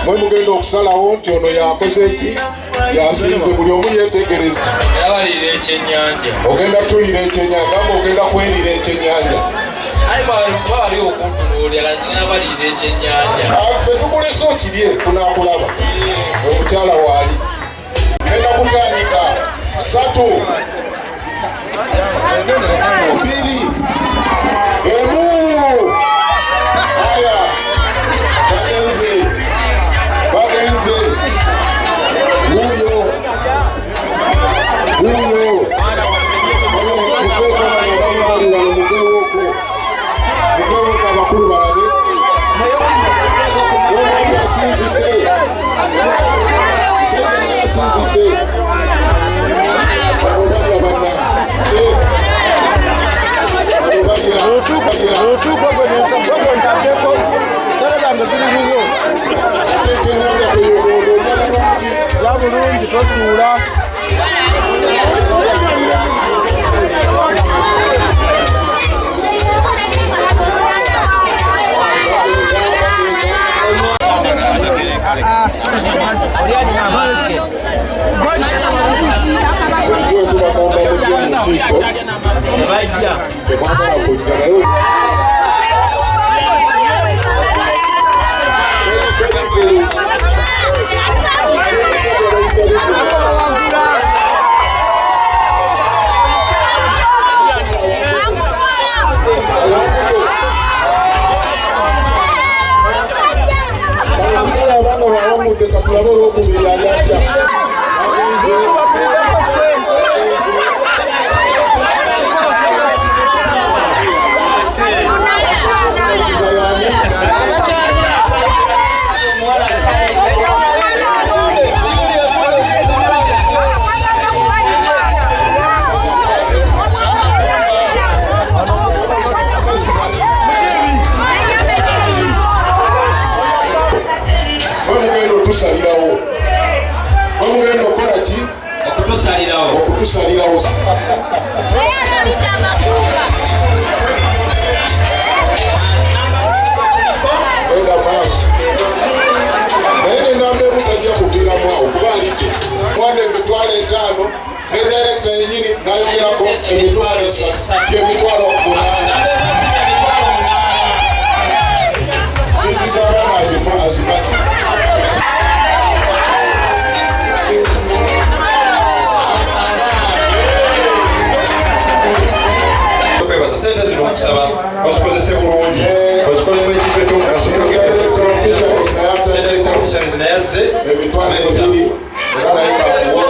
Mugenda okusalawo nti ono yakoze eki yasinze buli omu yeetegereza. Ogenda tulira ekyenyanja ng'ogenda kwerira ekyenyanja. Ffe tukulese okirye tunaakulaba omukyala waali. Genda kutandika 3 2 1. Aya bagenze huyo abakulu balabe omwami asinzidde musajja naye asinzidde abo balya banna ate ekyenyanja toyobondo olya bulungi tosuula. Okutusalirawo enda maaso naye nenamba emu tajja kuviiramu awo kuba alijje mwanda emitwalo 5 ne direkita yenyini nayogerako emitwalo 3 yemitwalo 8 isiza abaana azimazi. Sente zino okusaba ozikozese bulungi ozikolemu ekife kyomugaso naye yazze emitwalo 2 era naye kakuwa